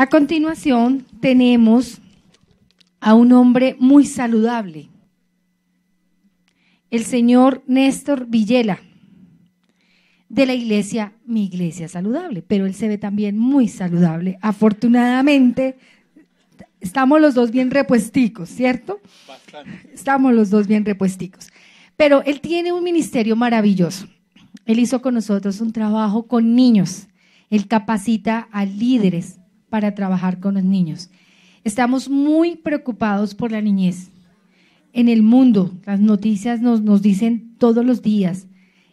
A continuación tenemos a un hombre muy saludable, el señor Néstor Villela, de la iglesia Mi Iglesia Saludable, pero él se ve también muy saludable. Afortunadamente, estamos los dos bien repuesticos, ¿cierto? Bastante. Estamos los dos bien repuesticos. Pero él tiene un ministerio maravilloso. Él hizo con nosotros un trabajo con niños. Él capacita a líderes para trabajar con los niños. Estamos muy preocupados por la niñez. En el mundo, las noticias nos dicen todos los días.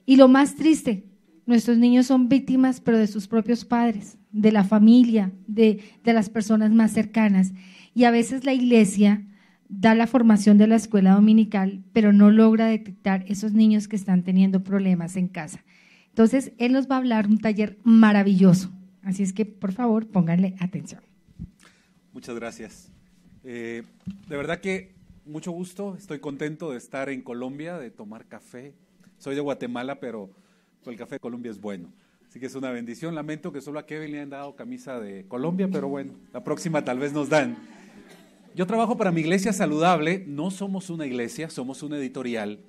Y lo más triste, nuestros niños son víctimas, pero de sus propios padres, de la familia, de las personas más cercanas. Y a veces la iglesia da la formación de la escuela dominical, pero no logra detectar esos niños que están teniendo problemas en casa. Entonces, él nos va a hablar un taller maravilloso. Así es que, por favor, pónganle atención. Muchas gracias. De verdad que mucho gusto, estoy contento de estar en Colombia, de tomar café. Soy de Guatemala, pero el café de Colombia es bueno. Así que es una bendición. Lamento que solo a Kevin le han dado camisa de Colombia, pero bueno, la próxima tal vez nos dan. Yo trabajo para Mi Iglesia Saludable. No somos una iglesia, somos una editorial.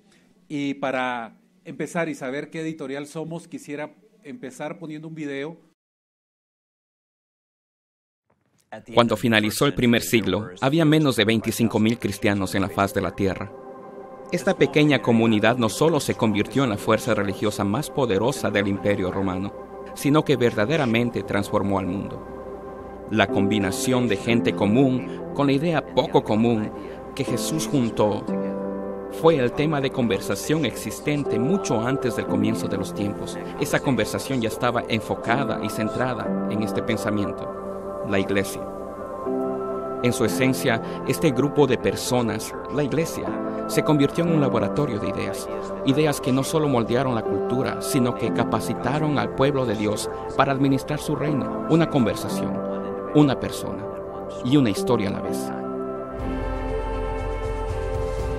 Y para empezar y saber qué editorial somos, quisiera empezar poniendo un video. Cuando finalizó el primer siglo, había menos de 25,000 cristianos en la faz de la tierra. Esta pequeña comunidad no solo se convirtió en la fuerza religiosa más poderosa del Imperio Romano, sino que verdaderamente transformó al mundo. La combinación de gente común con la idea poco común que Jesús juntó fue el tema de conversación existente mucho antes del comienzo de los tiempos. Esa conversación ya estaba enfocada y centrada en este pensamiento: la iglesia. En su esencia, este grupo de personas, la iglesia, se convirtió en un laboratorio de ideas. Ideas que no solo moldearon la cultura, sino que capacitaron al pueblo de Dios para administrar su reino. Una conversación, una persona y una historia a la vez.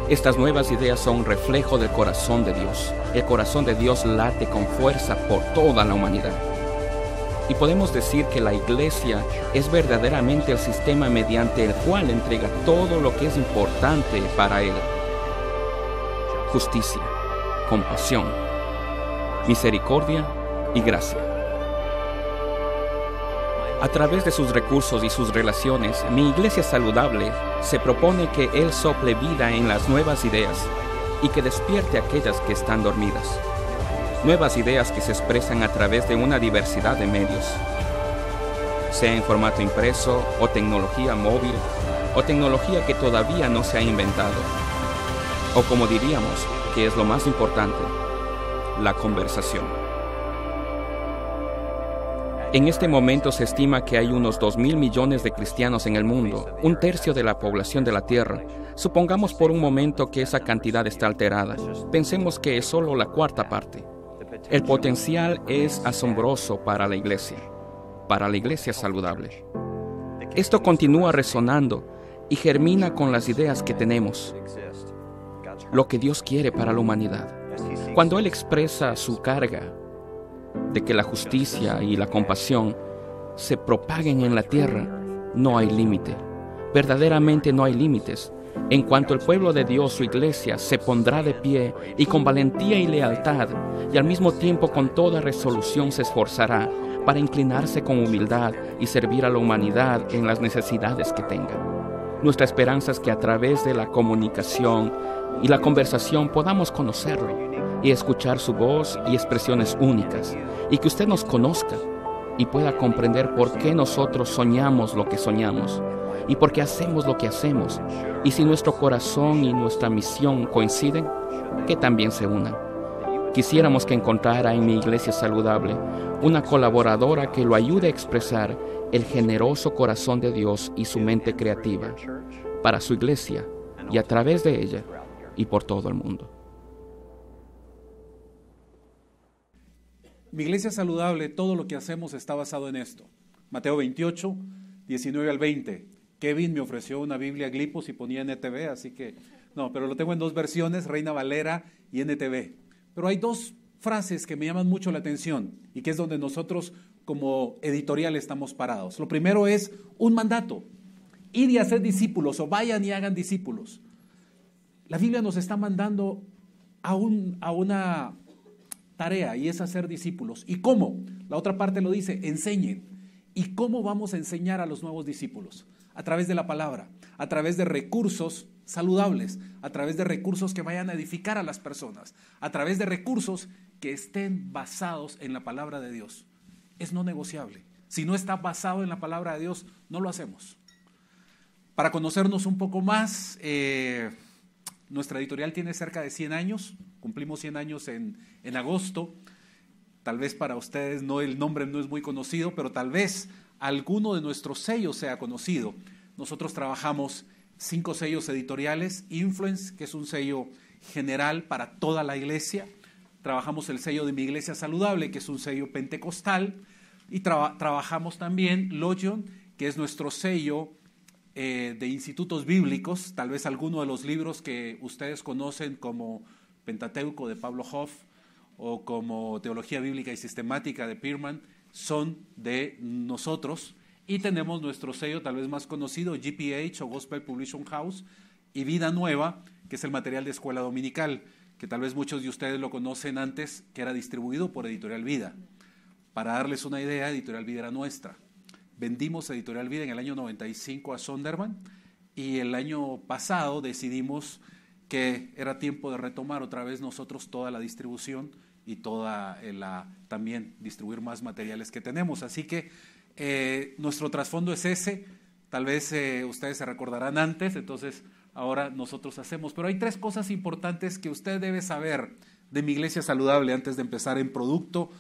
Estas nuevas ideas son un reflejo del corazón de Dios. El corazón de Dios late con fuerza por toda la humanidad. Y podemos decir que la iglesia es verdaderamente el sistema mediante el cual entrega todo lo que es importante para él: justicia, compasión, misericordia y gracia. A través de sus recursos y sus relaciones, Mi Iglesia Saludable se propone que Él sople vida en las nuevas ideas y que despierte aquellas que están dormidas. Nuevas ideas que se expresan a través de una diversidad de medios, sea en formato impreso o tecnología móvil o tecnología que todavía no se ha inventado, o como diríamos, que es lo más importante, la conversación. En este momento se estima que hay unos 2,000 millones de cristianos en el mundo, un tercio de la población de la Tierra. Supongamos por un momento que esa cantidad está alterada. Pensemos que es solo la cuarta parte. El potencial es asombroso para la iglesia saludable. Esto continúa resonando y germina con las ideas que tenemos, lo que Dios quiere para la humanidad. Cuando Él expresa su carga de que la justicia y la compasión se propaguen en la tierra, no hay límite. Verdaderamente no hay límites. En cuanto el pueblo de Dios, su iglesia, se pondrá de pie y con valentía y lealtad, y al mismo tiempo con toda resolución se esforzará para inclinarse con humildad y servir a la humanidad en las necesidades que tenga. Nuestra esperanza es que a través de la comunicación y la conversación podamos conocerlo y escuchar su voz y expresiones únicas, y que usted nos conozca y pueda comprender por qué nosotros soñamos lo que soñamos y por qué hacemos lo que hacemos, y si nuestro corazón y nuestra misión coinciden, que también se unan. Quisiéramos que encontrara en Mi Iglesia Saludable una colaboradora que lo ayude a expresar el generoso corazón de Dios y su mente creativa para su iglesia y a través de ella y por todo el mundo. Mi Iglesia Saludable, todo lo que hacemos está basado en esto. Mateo 28, 19 al 20. Kevin me ofreció una Biblia Glipos y ponía NTV, así que no, pero lo tengo en dos versiones, Reina Valera y NTV. Pero hay dos frases que me llaman mucho la atención y que es donde nosotros como editorial estamos parados. Lo primero es un mandato: ir y hacer discípulos, o vayan y hagan discípulos. La Biblia nos está mandando a una tarea, y es hacer discípulos. ¿Y cómo? La otra parte lo dice: enseñen. ¿Y cómo vamos a enseñar a los nuevos discípulos? A través de la palabra, a través de recursos saludables, a través de recursos que vayan a edificar a las personas, a través de recursos que estén basados en la palabra de Dios. Es no negociable. Si no está basado en la palabra de Dios, no lo hacemos. Para conocernos un poco más, nuestra editorial tiene cerca de 100 años, cumplimos 100 años en agosto. Tal vez para ustedes el nombre no es muy conocido, pero tal vez alguno de nuestros sellos sea conocido. Nosotros trabajamos 5 sellos editoriales: Influence, que es un sello general para toda la iglesia. Trabajamos el sello de Mi Iglesia Saludable, que es un sello pentecostal. Y trabajamos también Logion, que es nuestro sello de institutos bíblicos. Tal vez alguno de los libros que ustedes conocen, como Pentateuco de Pablo Hoff, o como Teología Bíblica y Sistemática de Pearman, son de nosotros. Y tenemos nuestro sello tal vez más conocido, GPH o Gospel Publishing House, y Vida Nueva, que es el material de escuela dominical, que tal vez muchos de ustedes lo conocen antes, que era distribuido por Editorial Vida. Para darles una idea, Editorial Vida era nuestra. Vendimos Editorial Vida en el año 95 a Sonderman, y el año pasado decidimos que era tiempo de retomar otra vez nosotros toda la distribución y también distribuir más materiales que tenemos. Así que nuestro trasfondo es ese. Tal vez ustedes se recordarán antes, entonces ahora nosotros hacemos. Pero hay 3 cosas importantes que usted debe saber de Mi Iglesia Saludable antes de empezar en producto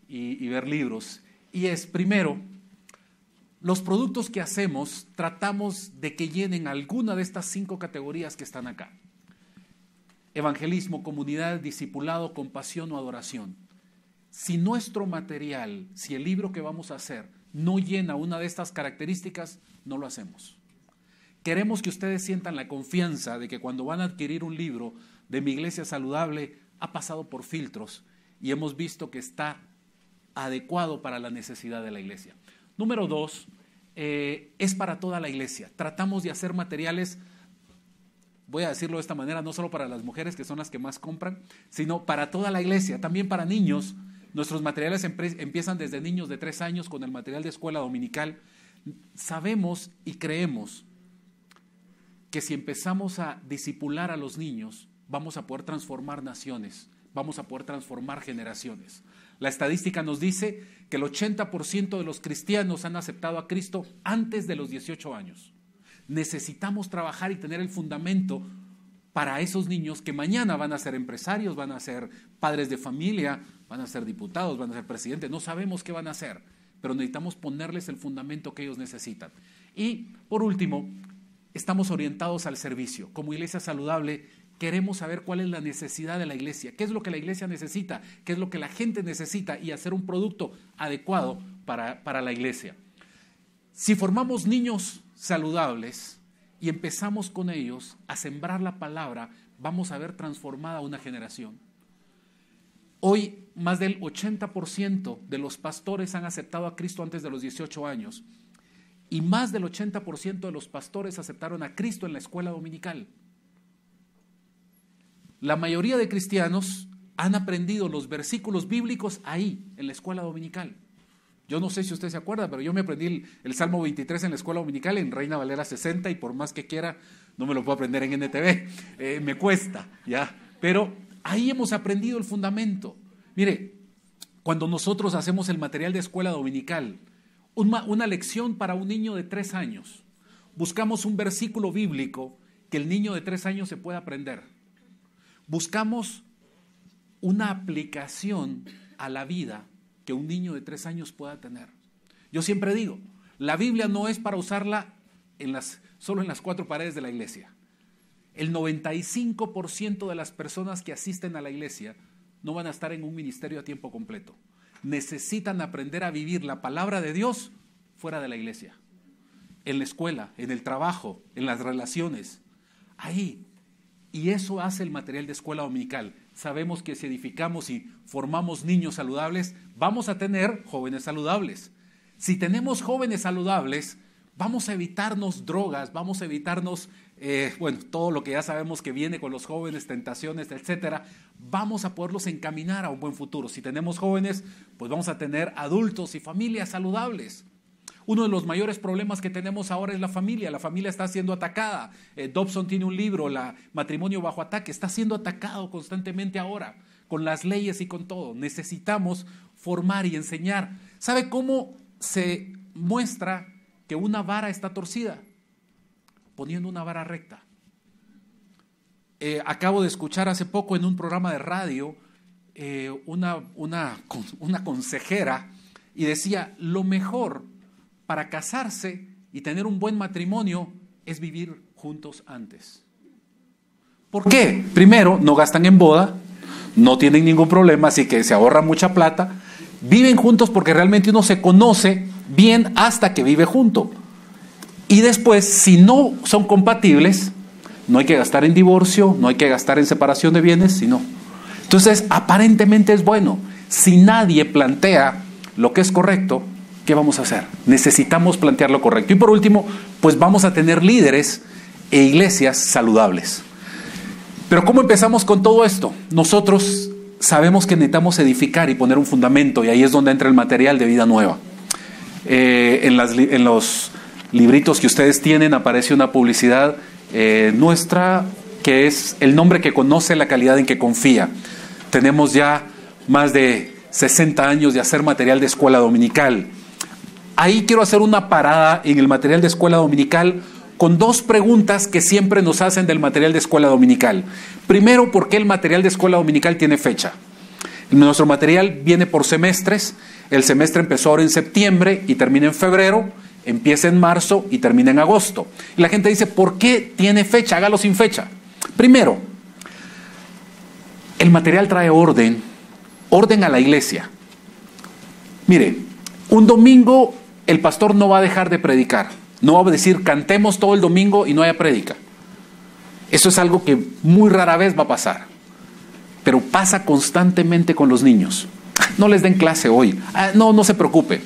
y ver libros. Y es, primero, los productos que hacemos tratamos de que llenen alguna de estas 5 categorías que están acá: evangelismo, comunidad, discipulado, compasión o adoración. Si nuestro material, si el libro que vamos a hacer no llena una de estas características, no lo hacemos. Queremos que ustedes sientan la confianza de que cuando van a adquirir un libro de Mi Iglesia Saludable, ha pasado por filtros y hemos visto que está adecuado para la necesidad de la iglesia. Número 2, es para toda la iglesia. Tratamos de hacer materiales, voy a decirlo de esta manera, no solo para las mujeres, que son las que más compran, sino para toda la iglesia, también para niños. Nuestros materiales empiezan desde niños de 3 años con el material de escuela dominical. Sabemos y creemos que si empezamos a discipular a los niños, vamos a poder transformar naciones, vamos a poder transformar generaciones. La estadística nos dice que el 80% de los cristianos han aceptado a Cristo antes de los 18 años. Necesitamos trabajar y tener el fundamento para esos niños que mañana van a ser empresarios, van a ser padres de familia, van a ser diputados, van a ser presidentes. No sabemos qué van a hacer, pero necesitamos ponerles el fundamento que ellos necesitan. Y por último, estamos orientados al servicio. Como Iglesia Saludable, queremos saber cuál es la necesidad de la iglesia, qué es lo que la iglesia necesita, qué es lo que la gente necesita, y hacer un producto adecuado para la iglesia. Si formamos niños saludables y empezamos con ellos a sembrar la palabra, vamos a ver transformada una generación. Hoy más del 80% de los pastores han aceptado a Cristo antes de los 18 años, y más del 80% de los pastores aceptaron a Cristo en la escuela dominical. La mayoría de cristianos han aprendido los versículos bíblicos ahí, en la escuela dominical. Yo no sé si usted se acuerda, pero yo me aprendí el Salmo 23 en la escuela dominical, en Reina Valera 60, y por más que quiera, no me lo puedo aprender en NTV. Me cuesta, ¿ya? Pero ahí hemos aprendido el fundamento. Mire, cuando nosotros hacemos el material de escuela dominical, una lección para un niño de 3 años, buscamos un versículo bíblico que el niño de 3 años se pueda aprender. Buscamos una aplicación a la vida que un niño de 3 años pueda tener. Yo siempre digo, la Biblia no es para usarla solo en las 4 paredes de la iglesia. El 95% de las personas que asisten a la iglesia no van a estar en un ministerio a tiempo completo. Necesitan aprender a vivir la palabra de Dios fuera de la iglesia, en la escuela, en el trabajo, en las relaciones, ahí. Y eso hace el material de escuela dominical. sabemos que si edificamos y formamos niños saludables, vamos a tener jóvenes saludables. Si tenemos jóvenes saludables, vamos a evitarnos drogas, vamos a evitarnos, todo lo que ya sabemos que viene con los jóvenes, tentaciones, etcétera. Vamos a poderlos encaminar a un buen futuro. Si tenemos jóvenes, pues vamos a tener adultos y familias saludables. Uno de los mayores problemas que tenemos ahora es la familia. La familia está siendo atacada. Dobson tiene un libro, Matrimonio bajo ataque. Está siendo atacado constantemente ahora, con las leyes y con todo. Necesitamos formar y enseñar. ¿Sabe cómo se muestra que una vara está torcida? Poniendo una vara recta. Acabo de escuchar hace poco en un programa de radio una consejera y decía, lo mejor para casarse y tener un buen matrimonio es vivir juntos antes. ¿Por qué? Primero, no gastan en boda, no tienen ningún problema, así que se ahorra mucha plata. Viven juntos porque realmente uno se conoce bien hasta que vive junto. Y después, si no son compatibles, no hay que gastar en divorcio, no hay que gastar en separación de bienes, sino. Entonces, aparentemente es bueno. Si nadie plantea lo que es correcto, ¿qué vamos a hacer? Necesitamos plantear lo correcto. Y por último, pues vamos a tener líderes e iglesias saludables. Pero ¿cómo empezamos con todo esto? Nosotros sabemos que necesitamos edificar y poner un fundamento, y ahí es donde entra el material de Vida Nueva. En los libritos que ustedes tienen aparece una publicidad nuestra, que es el nombre que conoce, la calidad en que confía. Tenemos ya más de 60 años de hacer material de escuela dominical. Ahí quiero hacer una parada en el material de escuela dominical con dos preguntas que siempre nos hacen del material de escuela dominical. Primero, ¿por qué el material de escuela dominical tiene fecha? Nuestro material viene por semestres. El semestre empezó ahora en septiembre y termina en febrero, empieza en marzo y termina en agosto. Y la gente dice, ¿por qué tiene fecha? Hágalo sin fecha. Primero, el material trae orden a la iglesia. Mire, un domingo el pastor no va a dejar de predicar. No va a decir, cantemos todo el domingo y no haya prédica. Eso es algo que muy rara vez va a pasar. Pero pasa constantemente con los niños. No les den clase hoy. No se preocupen.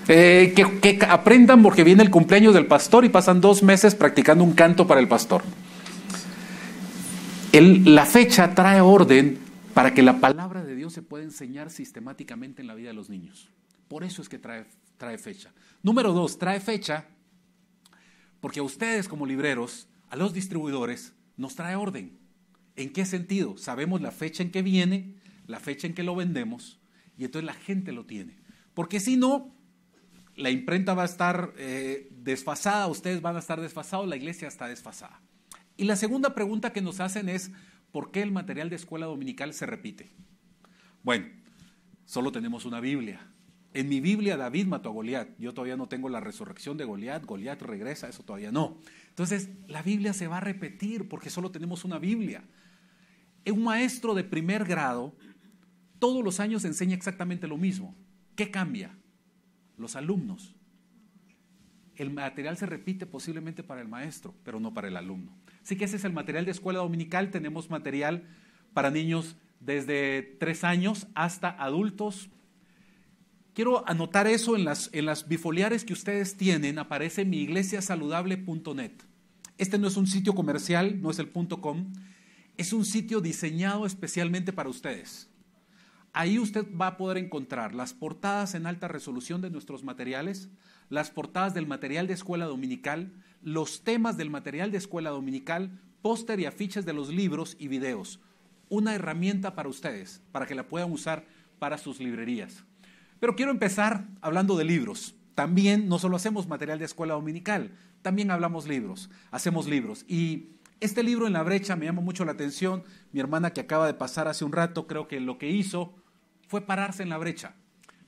Que aprendan porque viene el cumpleaños del pastor y pasan 2 meses practicando un canto para el pastor. La fecha trae orden para que la palabra de Dios se pueda enseñar sistemáticamente en la vida de los niños. Por eso es que trae fecha. Número 2, trae fecha porque a ustedes como libreros, a los distribuidores, nos trae orden. ¿En qué sentido? Sabemos la fecha en que viene, la fecha en que lo vendemos, y entonces la gente lo tiene. Porque si no, la imprenta va a estar desfasada, ustedes van a estar desfasados, la iglesia está desfasada. Y la segunda pregunta que nos hacen es, ¿por qué el material de escuela dominical se repite? Bueno, solo tenemos una Biblia. En mi Biblia David mató a Goliat. Yo todavía no tengo la resurrección de Goliat. Goliat regresa, eso todavía no. Entonces, la Biblia se va a repetir porque solo tenemos una Biblia. Un maestro de primer grado todos los años enseña exactamente lo mismo. ¿Qué cambia? Los alumnos. El material se repite posiblemente para el maestro, pero no para el alumno. Así que ese es el material de escuela dominical. Tenemos material para niños desde 3 años hasta adultos. Quiero anotar eso en las bifoliares que ustedes tienen. Aparece miiglesiasaludable.net. Este no es un sitio comercial, no es el .com. Es un sitio diseñado especialmente para ustedes. Ahí usted va a poder encontrar las portadas en alta resolución de nuestros materiales, las portadas del material de escuela dominical, los temas del material de escuela dominical, póster y afiches de los libros y videos. Una herramienta para ustedes, para que la puedan usar para sus librerías. Pero quiero empezar hablando de libros. También no solo hacemos material de escuela dominical, también hacemos libros. Y este libro En la brecha me llamó mucho la atención. Mi hermana que acaba de pasar hace un rato, creo que lo que hizo fue pararse en la brecha,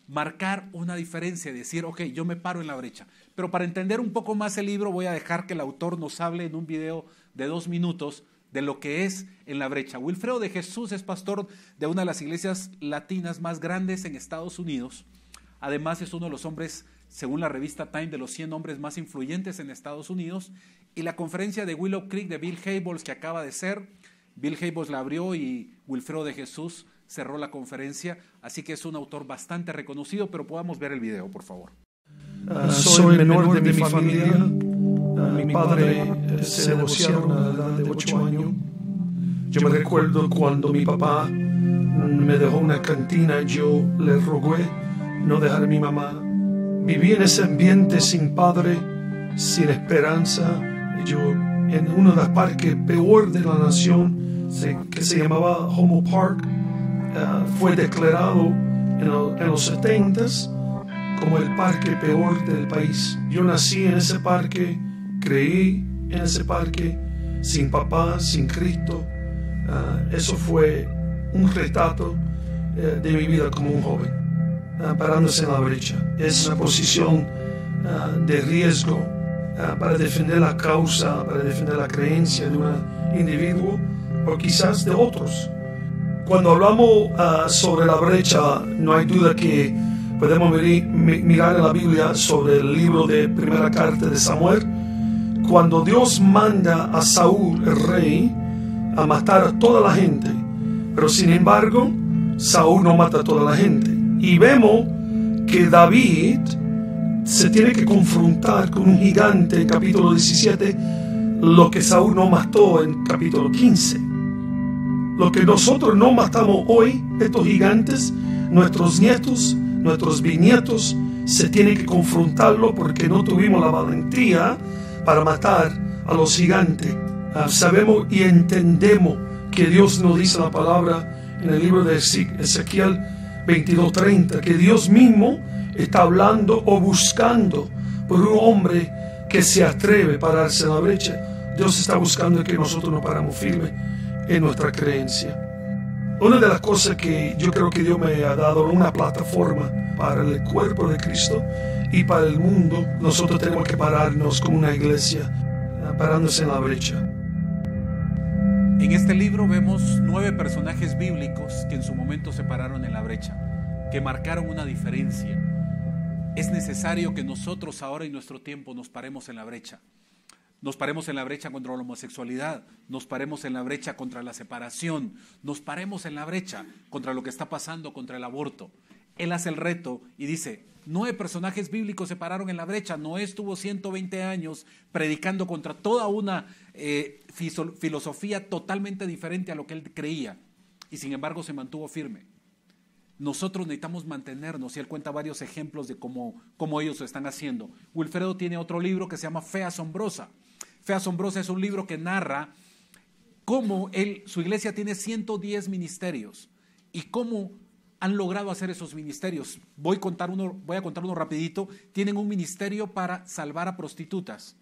marcar una diferencia, decir, ok, yo me paro en la brecha. Pero para entender un poco más el libro voy a dejar que el autor nos hable en un video de 2 minutos de lo que es En la brecha. Wilfredo de Jesús es pastor de una de las iglesias latinas más grandes en Estados Unidos. Además es uno de los hombres, según la revista Time, de los 100 hombres más influyentes en Estados Unidos. Y la conferencia de Willow Creek de Bill Hybels que acaba de ser, Bill Hybels la abrió y Wilfredo de Jesús cerró la conferencia, así que es un autor bastante reconocido, pero podamos ver el video, por favor. Soy el menor de mi familia. Mi padre se divorciaron a la edad de 8 años. Yo me recuerdo cuando mi papá me dejó una cantina, yo le rogué no dejar a mi mamá. Viví en ese ambiente sin padre, sin esperanza. Yo en uno de los parques peor de la nación, que se llamaba Homo Park, fue declarado en los 70s como el parque peor del país. Yo nací en ese parque, creí en ese parque, sin papá, sin Cristo. Eso fue un retrato de mi vida como un joven, parándose en la brecha. Es una posición de riesgo para defender la causa, para defender la creencia de un individuo o quizás de otros. Cuando hablamos sobre la brecha, no hay duda que podemos mirar en la Biblia sobre el libro de Primera Carta de Samuel, cuando Dios manda a Saúl, el rey, a matar a toda la gente, pero sin embargo, Saúl no mata a toda la gente. Y vemos que David se tiene que confrontar con un gigante en capítulo 17, lo que Saúl no mató en capítulo 15. Lo que nosotros no matamos hoy, estos gigantes, nuestros nietos, nuestros bisnietos, se tienen que confrontarlo porque no tuvimos la valentía para matar a los gigantes. Sabemos y entendemos que Dios nos dice la palabra en el libro de Ezequiel 22:30, que Dios mismo está hablando o buscando por un hombre que se atreve a pararse en la brecha. Dios está buscando que nosotros nos paramos firmes en nuestra creencia. Una de las cosas que yo creo que Dios me ha dado, una plataforma para el cuerpo de Cristo y para el mundo, nosotros tenemos que pararnos como una iglesia, parándose en la brecha. En este libro vemos 9 personajes bíblicos que en su momento se pararon en la brecha, que marcaron una diferencia. Es necesario que nosotros ahora en nuestro tiempo nos paremos en la brecha. Nos paremos en la brecha contra la homosexualidad, nos paremos en la brecha contra la separación, nos paremos en la brecha contra lo que está pasando contra el aborto. Él hace el reto y dice, 9 personajes bíblicos se pararon en la brecha. Noé estuvo 120 años predicando contra toda una filosofía totalmente diferente a lo que él creía y sin embargo se mantuvo firme. Nosotros necesitamos mantenernos y él cuenta varios ejemplos de cómo ellos lo están haciendo. Wilfredo tiene otro libro que se llama Fe Asombrosa. Fe Asombrosa es un libro que narra cómo su iglesia tiene 110 ministerios y cómo han logrado hacer esos ministerios. Voy a contar uno rapidito. Tienen un ministerio para salvar a prostitutas.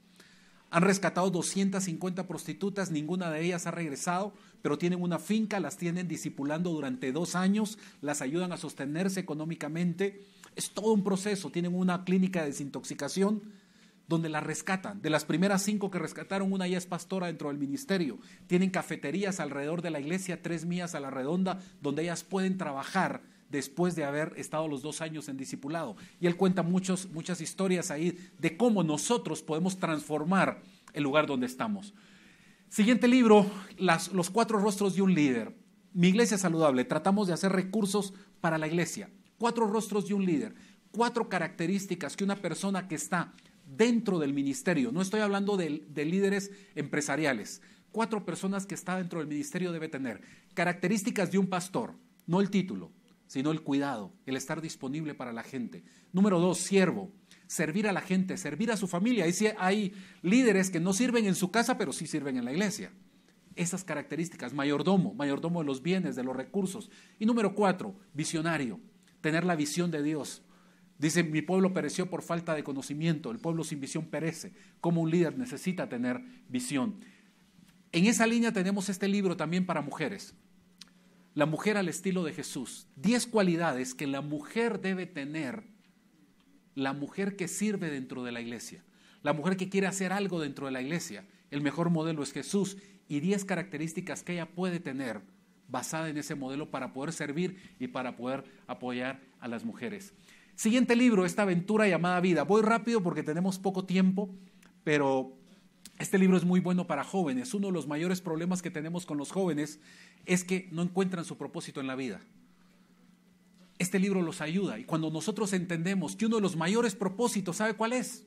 Han rescatado 250 prostitutas, ninguna de ellas ha regresado, pero tienen una finca, las tienen discipulando durante 2 años, las ayudan a sostenerse económicamente. Es todo un proceso. Tienen una clínica de desintoxicación donde las rescatan. De las primeras 5 que rescataron, una ya es pastora dentro del ministerio. Tienen cafeterías alrededor de la iglesia, 3 millas a la redonda, donde ellas pueden trabajar después de haber estado los 2 años en discipulado. Y él cuenta muchas historias ahí de cómo nosotros podemos transformar el lugar donde estamos. Siguiente libro, los 4 rostros de un líder. Mi iglesia saludable. Tratamos de hacer recursos para la iglesia. 4 rostros de un líder. 4 características que una persona que está dentro del ministerio, no estoy hablando de líderes empresariales, 4 personas que están dentro del ministerio debe tener. Características de un pastor, no el título, sino el cuidado, el estar disponible para la gente. Número 2, siervo, servir a la gente, servir a su familia. Hay líderes que no sirven en su casa, pero sí sirven en la iglesia. Esas características, mayordomo de los bienes, de los recursos. Y número 4, visionario, tener la visión de Dios. Dice, mi pueblo pereció por falta de conocimiento, el pueblo sin visión perece. Como un líder necesita tener visión. En esa línea tenemos este libro también para mujeres. La mujer al estilo de Jesús. 10 cualidades que la mujer debe tener, la mujer que sirve dentro de la iglesia, la mujer que quiere hacer algo dentro de la iglesia. El mejor modelo es Jesús y 10 características que ella puede tener basada en ese modelo para poder servir y para poder apoyar a las mujeres. Siguiente libro, esta aventura llamada vida. Voy rápido porque tenemos poco tiempo, pero Este libro es muy bueno para jóvenes. Uno de los mayores problemas que tenemos con los jóvenes es que no encuentran su propósito en la vida. Este libro los ayuda, y cuando nosotros entendemos que uno de los mayores propósitos, ¿sabe cuál es?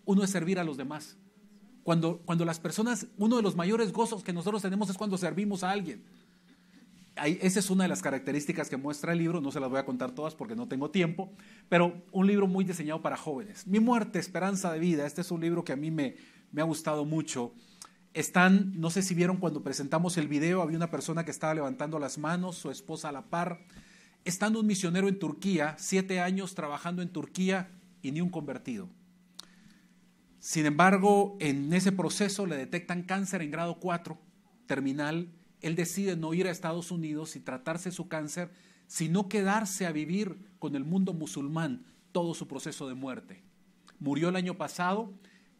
Uno es servir a los demás. Cuando las personas, uno de los mayores gozos que nosotros tenemos es cuando servimos a alguien. Esa es una de las características que muestra el libro. No se las voy a contar todas porque no tengo tiempo, pero un libro muy diseñado para jóvenes. Mi muerte, esperanza de vida. Este es un libro que a mí me ha gustado mucho. No sé si vieron cuando presentamos el video, había una persona que estaba levantando las manos, su esposa a la par. Estando un misionero en Turquía, 7 años trabajando en Turquía y ni un convertido. Sin embargo, en ese proceso le detectan cáncer en grado 4, terminal. Él decide no ir a Estados Unidos y tratarse su cáncer, sino quedarse a vivir con el mundo musulmán todo su proceso de muerte. Murió el año pasado,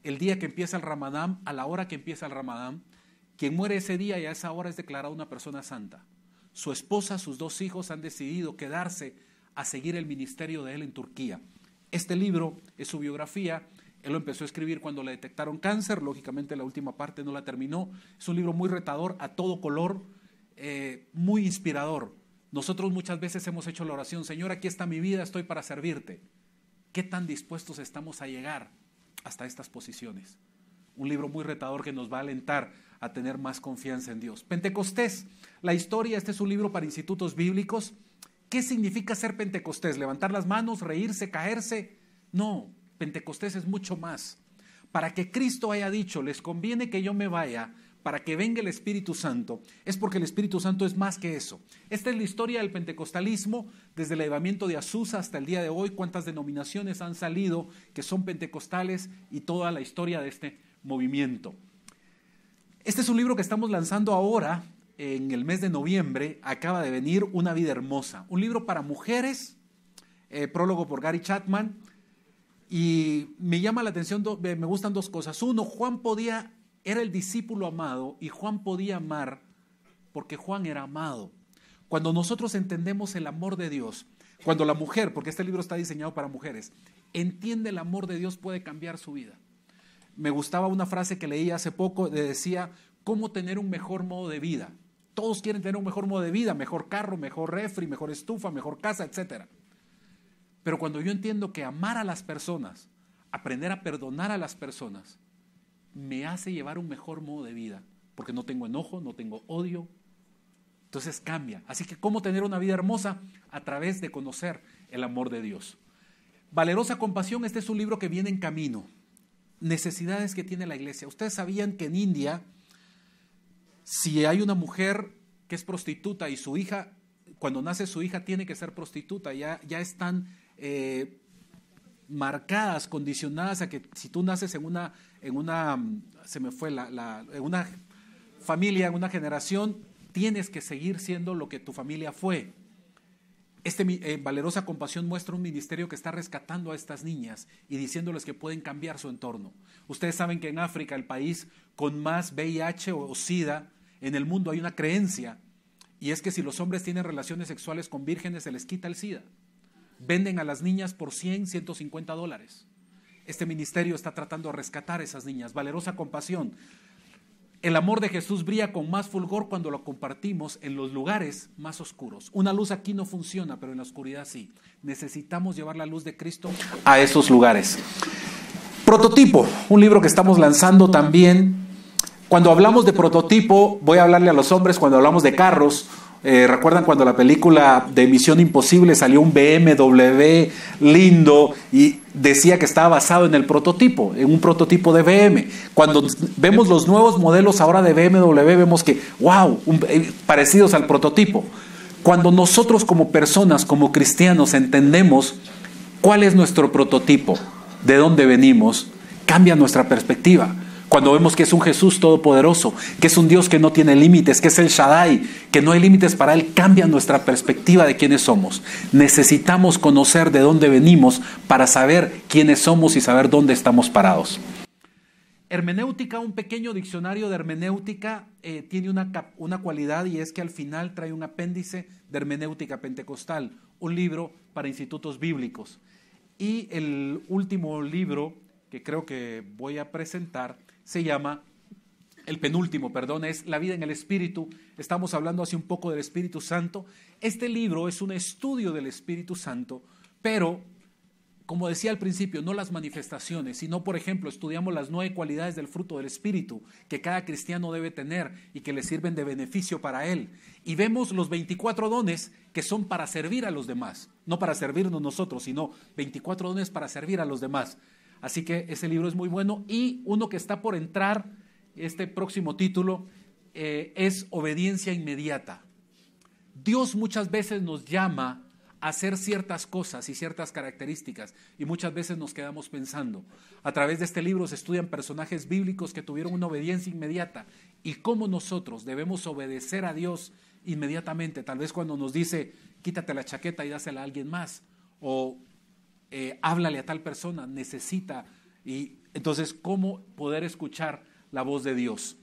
el día que empieza el Ramadán, a la hora que empieza el Ramadán. Quien muere ese día y a esa hora es declarado una persona santa. Su esposa, sus 2 hijos han decidido quedarse a seguir el ministerio de él en Turquía. Este libro es su biografía. Él lo empezó a escribir cuando le detectaron cáncer, lógicamente la última parte no la terminó. Es un libro muy retador, a todo color, muy inspirador. Nosotros muchas veces hemos hecho la oración: Señor, aquí está mi vida, estoy para servirte. ¿Qué tan dispuestos estamos a llegar hasta estas posiciones? Un libro muy retador que nos va a alentar a tener más confianza en Dios. Pentecostés, la historia. Este es un libro para institutos bíblicos. ¿Qué significa ser Pentecostés? ¿Levantar las manos, reírse, caerse? No. Pentecostés es mucho más. Para que Cristo haya dicho, les conviene que yo me vaya para que venga el Espíritu Santo, es porque el Espíritu Santo es más que eso. Esta es la historia del pentecostalismo, desde el levantamiento de Azusa hasta el día de hoy, cuántas denominaciones han salido que son pentecostales y toda la historia de este movimiento. Este es un libro que estamos lanzando ahora, en el mes de noviembre. Acaba de venir, Una vida hermosa, un libro para mujeres, prólogo por Gary Chapman. Y me llama la atención, me gustan 2 cosas. Uno, era el discípulo amado, y Juan podía amar porque Juan era amado. Cuando nosotros entendemos el amor de Dios, cuando la mujer, porque este libro está diseñado para mujeres, entiende el amor de Dios, puede cambiar su vida. Me gustaba una frase que leí hace poco, decía: ¿cómo tener un mejor modo de vida? Todos quieren tener un mejor modo de vida, mejor carro, mejor refri, mejor estufa, mejor casa, etcétera. Pero cuando yo entiendo que amar a las personas, aprender a perdonar a las personas, me hace llevar un mejor modo de vida, porque no tengo enojo, no tengo odio, entonces cambia. Así que, ¿cómo tener una vida hermosa? A través de conocer el amor de Dios. Valerosa compasión, este es un libro que viene en camino. Necesidades que tiene la iglesia. Ustedes sabían que en India, si hay una mujer que es prostituta y su hija, cuando nace su hija, tiene que ser prostituta, ya están marcadas, condicionadas a que si tú naces en una familia, en una generación, tienes que seguir siendo lo que tu familia fue. Valerosa Compasión muestra un ministerio que está rescatando a estas niñas y diciéndoles que pueden cambiar su entorno. Ustedes saben que en África, el país con más VIH o SIDA en el mundo, hay una creencia, y es que si los hombres tienen relaciones sexuales con vírgenes, se les quita el SIDA. Venden a las niñas por $100, $150. Este ministerio está tratando de rescatar a esas niñas. Valerosa Compasión. El amor de Jesús brilla con más fulgor cuando lo compartimos en los lugares más oscuros. Una luz aquí no funciona, pero en la oscuridad sí. Necesitamos llevar la luz de Cristo a esos lugares. Prototipo, un libro que estamos lanzando también. Cuando hablamos de prototipo, voy a hablarle a los hombres. Cuando hablamos de carros, ¿recuerdan cuando la película de Misión Imposible salió un BMW lindo y decía que estaba basado en el prototipo, en un prototipo de BM? Cuando vemos los nuevos modelos ahora de BMW, vemos que, wow, parecidos al prototipo. Cuando nosotros como personas, como cristianos, entendemos cuál es nuestro prototipo, de dónde venimos, cambia nuestra perspectiva. Cuando vemos que es un Jesús todopoderoso, que es un Dios que no tiene límites, que es el Shaddai, que no hay límites para Él, cambia nuestra perspectiva de quiénes somos. Necesitamos conocer de dónde venimos para saber quiénes somos y saber dónde estamos parados. Hermenéutica, un pequeño diccionario de hermenéutica, tiene una cualidad, y es que al final trae un apéndice de hermenéutica pentecostal, un libro para institutos bíblicos. Y el último libro que creo que voy a presentar se llama, el penúltimo, perdón, es La vida en el Espíritu. Estamos hablando hace un poco del Espíritu Santo. Este libro es un estudio del Espíritu Santo, pero, como decía al principio, no las manifestaciones, sino, por ejemplo, estudiamos las 9 cualidades del fruto del Espíritu que cada cristiano debe tener y que le sirven de beneficio para él. Y vemos los 24 dones que son para servir a los demás, no para servirnos nosotros, sino 24 dones para servir a los demás. Así que ese libro es muy bueno. Y uno que está por entrar, este próximo título, es Obediencia Inmediata. Dios muchas veces nos llama a hacer ciertas cosas y ciertas características, y muchas veces nos quedamos pensando. A través de este libro se estudian personajes bíblicos que tuvieron una obediencia inmediata y cómo nosotros debemos obedecer a Dios inmediatamente. Tal vez cuando nos dice, quítate la chaqueta y dásela a alguien más, o háblale a tal persona, necesita. Y entonces, ¿cómo poder escuchar la voz de Dios?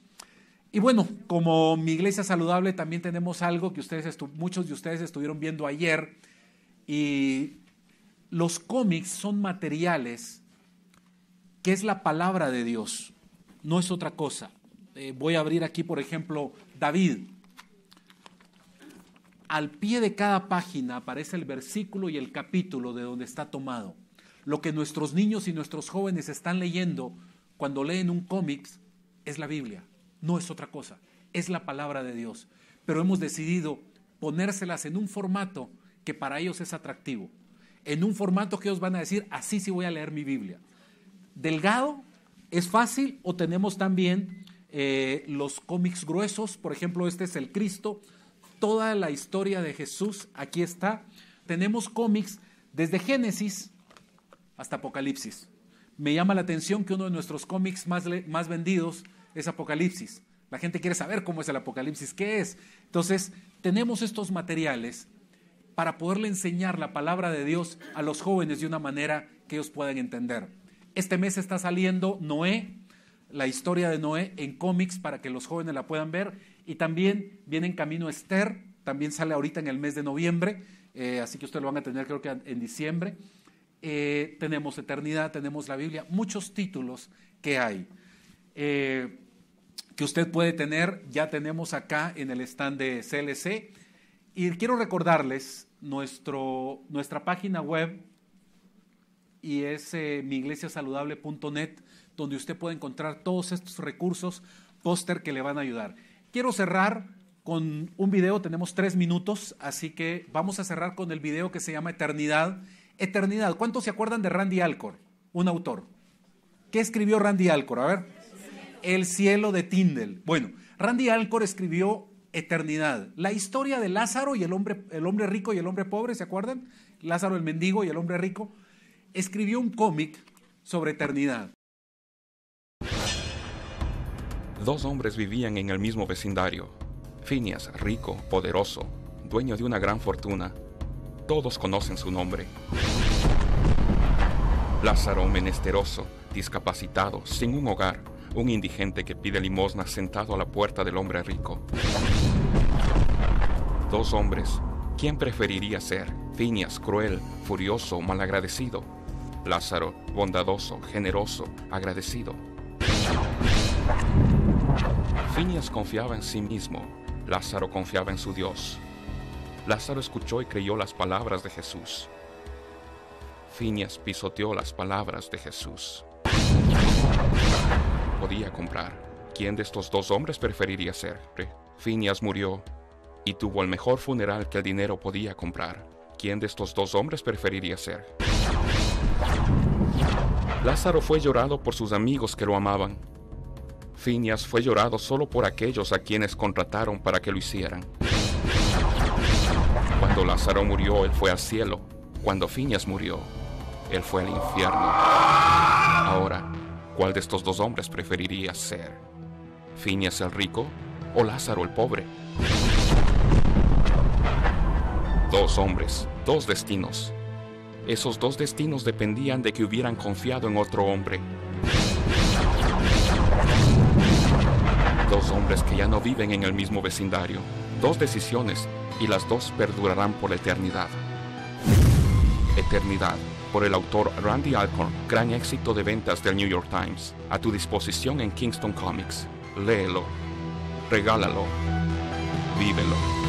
Y bueno, como Mi Iglesia Saludable también tenemos algo que muchos de ustedes estuvieron viendo ayer, y los cómics son materiales que es la palabra de Dios, no es otra cosa. Voy a abrir aquí, por ejemplo, David. Al pie de cada página aparece el versículo y el capítulo de donde está tomado. Lo que nuestros niños y nuestros jóvenes están leyendo cuando leen un cómic es la Biblia, no es otra cosa, es la palabra de Dios. Pero hemos decidido ponérselas en un formato que para ellos es atractivo, en un formato que ellos van a decir, así sí voy a leer mi Biblia. Delgado, es fácil, o tenemos también los cómics gruesos, por ejemplo, este es el Cristo, toda la historia de Jesús, aquí está. Tenemos cómics desde Génesis hasta Apocalipsis. Me llama la atención que uno de nuestros cómics más vendidos es Apocalipsis. La gente quiere saber cómo es el Apocalipsis, qué es. Entonces, tenemos estos materiales para poderle enseñar la palabra de Dios a los jóvenes de una manera que ellos puedan entender. Este mes está saliendo Noé, la historia de Noé en cómics para que los jóvenes la puedan ver, y también viene en camino Esther, también sale ahorita en el mes de noviembre, así que ustedes lo van a tener creo que en diciembre. Tenemos Eternidad, tenemos la Biblia, muchos títulos que hay, que usted puede tener. Ya tenemos acá en el stand de CLC, y quiero recordarles nuestra página web, y es miiglesiasaludable.net, donde usted puede encontrar todos estos recursos, póster que le van a ayudar. Quiero cerrar con un video, tenemos 3 minutos, así que vamos a cerrar con el video que se llama Eternidad. Eternidad, ¿cuántos se acuerdan de Randy Alcorn? Un autor. ¿Qué escribió Randy Alcorn? A ver. El cielo de Tyndall. Bueno, Randy Alcorn escribió Eternidad. La historia de Lázaro y el hombre rico y el hombre pobre, ¿se acuerdan? Lázaro el mendigo y el hombre rico. Escribió un cómic sobre eternidad. 2 hombres vivían en el mismo vecindario. Phineas, rico, poderoso, dueño de una gran fortuna. Todos conocen su nombre. Lázaro, menesteroso, discapacitado, sin un hogar, un indigente que pide limosna sentado a la puerta del hombre rico. 2 hombres, ¿quién preferiría ser? Phineas, cruel, furioso, malagradecido. Lázaro, bondadoso, generoso, agradecido. Phineas confiaba en sí mismo, Lázaro confiaba en su Dios. Lázaro escuchó y creyó las palabras de Jesús. Phineas pisoteó las palabras de Jesús. Podía comprar. ¿Quién de estos 2 hombres preferiría ser? Phineas murió y tuvo el mejor funeral que el dinero podía comprar. ¿Quién de estos 2 hombres preferiría ser? Lázaro fue llorado por sus amigos que lo amaban. Phineas fue llorado solo por aquellos a quienes contrataron para que lo hicieran. Cuando Lázaro murió, él fue al cielo. Cuando Phineas murió, él fue al infierno. Ahora, ¿cuál de estos 2 hombres preferiría ser? ¿Phineas el rico o Lázaro el pobre? 2 hombres, 2 destinos. Esos 2 destinos dependían de que hubieran confiado en otro hombre. 2 hombres que ya no viven en el mismo vecindario. 2 decisiones y las 2 perdurarán por la eternidad. Eternidad. por el autor Randy Alcorn, gran éxito de ventas del New York Times, a tu disposición en Kingston Comics. Léelo, regálalo, vívelo.